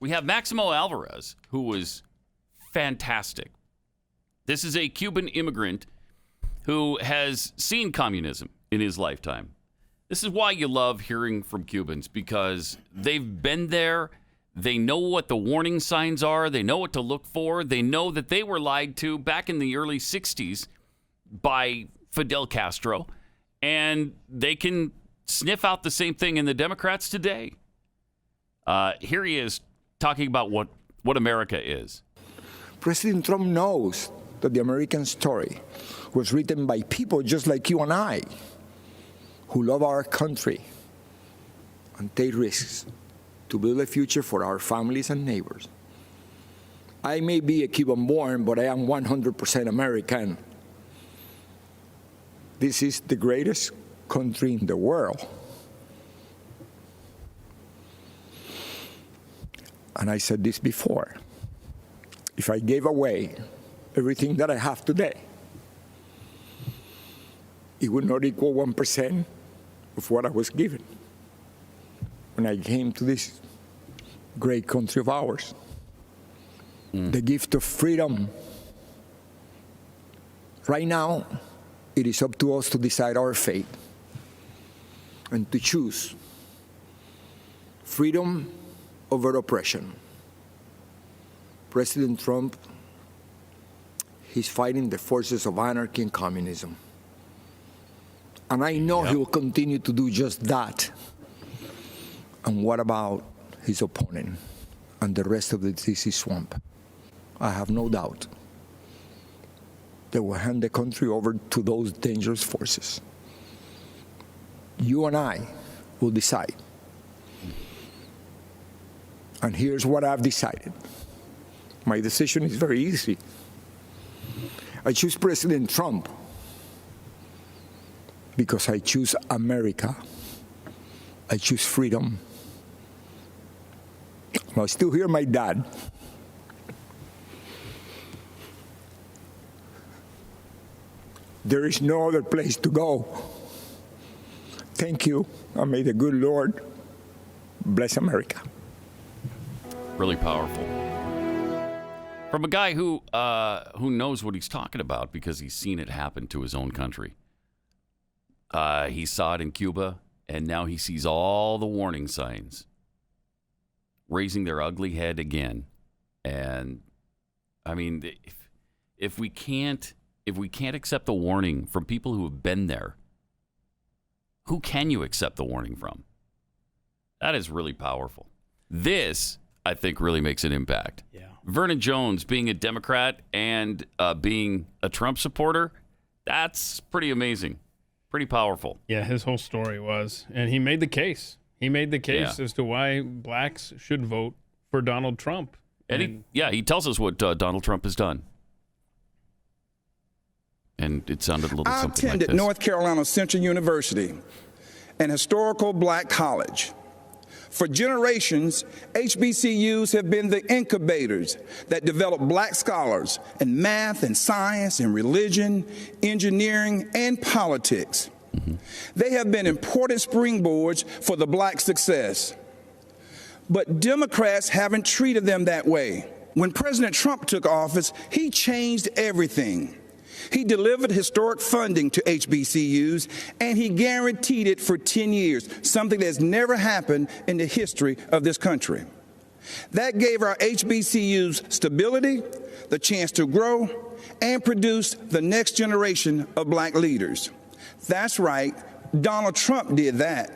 We have Maximo Alvarez, who was fantastic. This is a Cuban immigrant who has seen communism in his lifetime. This is why you love hearing from Cubans, because they've been there. They know what the warning signs are. They know what to look for. They know that they were lied to back in the early 60s by Fidel Castro, and they can sniff out the same thing in the Democrats today. Here he is talking about what America is. President Trump knows that the American story was written by people just like you and I, who love our country and take risks to build a future for our families and neighbors. I may be a Cuban born, but I am 100% American. This is the greatest country in the world. And I said this before. If I gave away everything that I have today, it would not equal 1% of what I was given when I came to this great country of ours. The gift of freedom. Right now, it is up to us to decide our fate and to choose freedom over oppression. President Trump, he's fighting the forces of anarchy and communism. And I know he will continue to do just that. And what about his opponent and the rest of the D.C. swamp? I have no doubt they will hand the country over to those dangerous forces. You and I will decide. And here's what I've decided. My decision is very easy. I choose President Trump because I choose America. I choose freedom. I still hear my dad. There is no other place to go. Thank you, and may the good Lord bless America. Really powerful. From a guy who knows what he's talking about because he's seen it happen to his own country. He saw it in Cuba, and now he sees all the warning signs raising their ugly head again. And I mean, if we can't accept the warning from people who have been there, who can you accept the warning from? That is really powerful. This, I think, really makes an impact. Yeah. Vernon Jones being a Democrat and being a Trump supporter, that's pretty amazing. Pretty powerful. Yeah, his whole story was. And he made the case. He made the case as to why blacks should vote for Donald Trump. And he tells us what Donald Trump has done. And it sounded a little something like this. I attended North Carolina Central University, an historical black college. For generations, HBCUs have been the incubators that develop black scholars in math and science and religion, engineering, and politics. They have been important springboards for the black success. But Democrats haven't treated them that way. When President Trump took office, he changed everything. He delivered historic funding to HBCUs, and he guaranteed it for 10 years, something that's never happened in the history of this country. That gave our HBCUs stability, the chance to grow, and produce the next generation of black leaders. That's right, Donald Trump did that.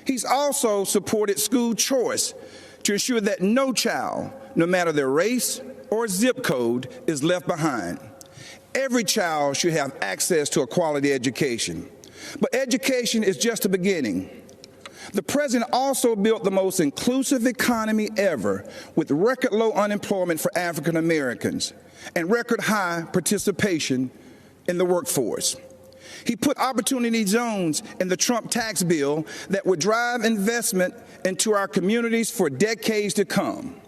He's also supported school choice to ensure that no child, no matter their race or zip code, is left behind. Every child should have access to a quality education. But education is just the beginning. The president also built the most inclusive economy ever, with record low unemployment for African Americans and record high participation in the workforce. He put opportunity zones in the Trump tax bill that would drive investment into our communities for decades to come.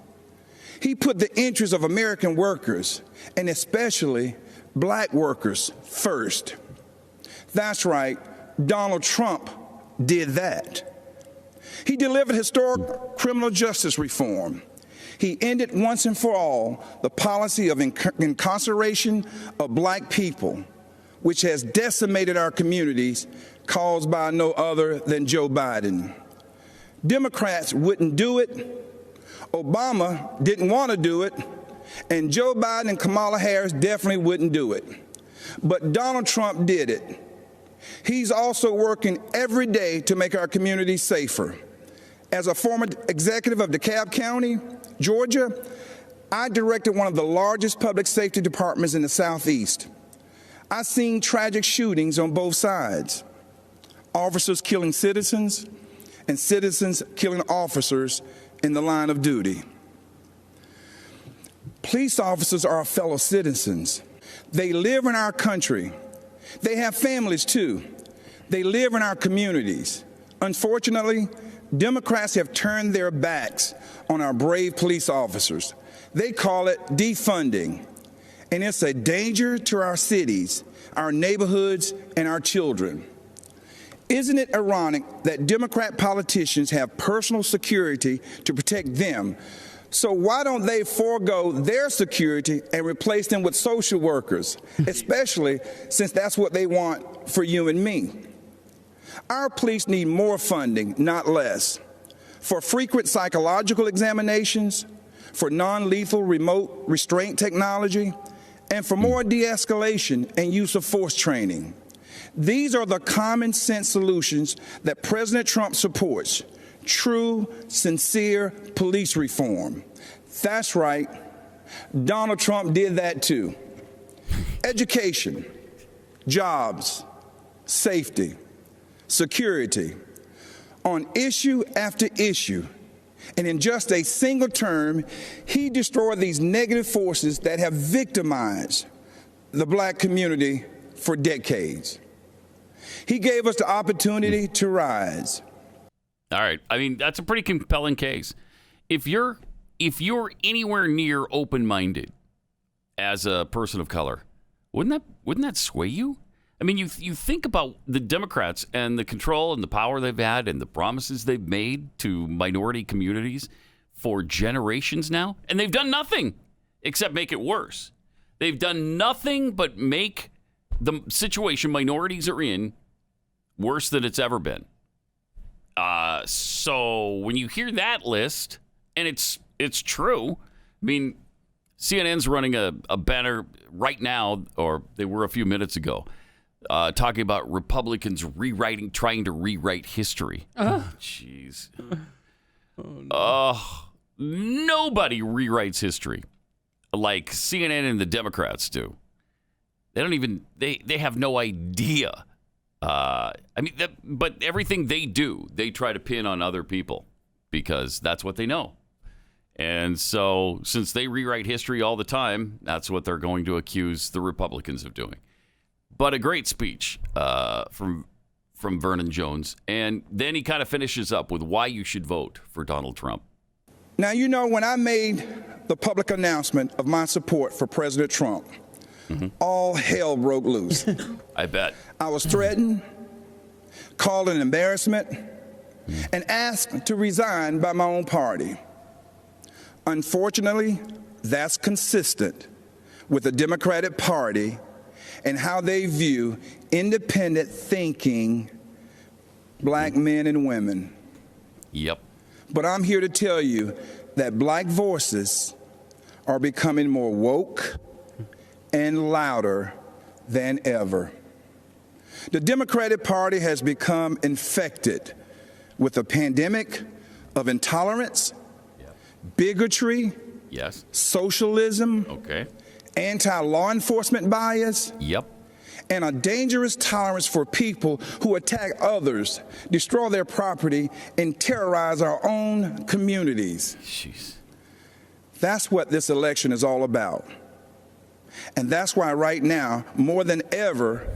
He put the interests of American workers, and especially black workers, first. That's right, Donald Trump did that. He delivered historic criminal justice reform. He ended once and for all the policy of incarceration of black people, which has decimated our communities, caused by no other than Joe Biden. Democrats wouldn't do it, Obama didn't want to do it, and Joe Biden and Kamala Harris definitely wouldn't do it. But Donald Trump did it. He's also working every day to make our communities safer. As a former executive of DeKalb County, Georgia, I directed one of the largest public safety departments in the Southeast. I've seen tragic shootings on both sides, officers killing citizens and citizens killing officers in the line of duty. Police officers are our fellow citizens. They live in our country. They have families too. They live in our communities. Unfortunately, Democrats have turned their backs on our brave police officers. They call it defunding, and it's a danger to our cities, our neighborhoods, and our children. Isn't it ironic that Democrat politicians have personal security to protect them? So why don't they forego their security and replace them with social workers, especially since that's what they want for you and me? Our police need more funding, not less, for frequent psychological examinations, for non-lethal remote restraint technology, and for more de-escalation and use of force training. These are the common sense solutions that President Trump supports. True, sincere police reform. That's right. Donald Trump did that too. Education, jobs, safety, security, on issue after issue. And in just a single term, he destroyed these negative forces that have victimized the black community for decades. He gave us the opportunity to rise. All right. I mean, that's a pretty compelling case. If you're anywhere near open-minded as a person of color, wouldn't that sway you? I mean, you think about the Democrats and the control and the power they've had and the promises they've made to minority communities for generations now, and they've done nothing except make it worse. They've done nothing but make the situation minorities are in worse than it's ever been. So when you hear that list, and it's true, I mean, CNN's running a banner right now, or they were a few minutes ago, talking about Republicans trying to rewrite history. Jeez. Nobody rewrites history like CNN and the Democrats do. They don't even, they have no idea. But everything they do, they try to pin on other people because that's what they know. And so since they rewrite history all the time, that's what they're going to accuse the Republicans of doing. But a great speech from Vernon Jones. And then he kind of finishes up with why you should vote for Donald Trump. Now, you know, when I made the public announcement of my support for President Trump, all hell broke loose. I bet. I was threatened, called an embarrassment, and asked to resign by my own party. Unfortunately, that's consistent with the Democratic Party and how they view independent thinking black men and women. Yep. But I'm here to tell you that black voices are becoming more woke and louder than ever. The Democratic Party has become infected with a pandemic of intolerance, bigotry, yes, socialism, okay, anti-law enforcement bias, yep, and a dangerous tolerance for people who attack others, destroy their property, and terrorize our own communities. Jeez. That's what this election is all about. And that's why right now, more than ever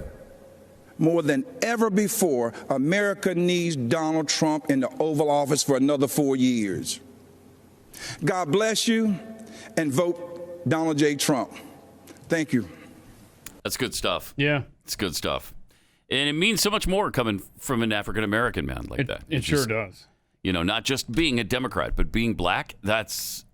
before, America needs Donald Trump in the Oval Office for another 4 years. God bless you, and vote Donald J. Trump. Thank you. That's good stuff. Yeah. It's good stuff. And it means so much more coming from an African-American man like that. It sure does. You know, not just being a Democrat, but being black. That's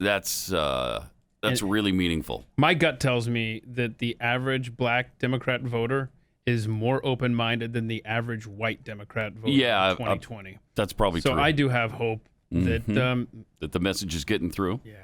really meaningful. My gut tells me that the average black Democrat voter is more open-minded than the average white Democrat voter in 2020. That's probably true. So I do have hope that that the message is getting through. Yeah.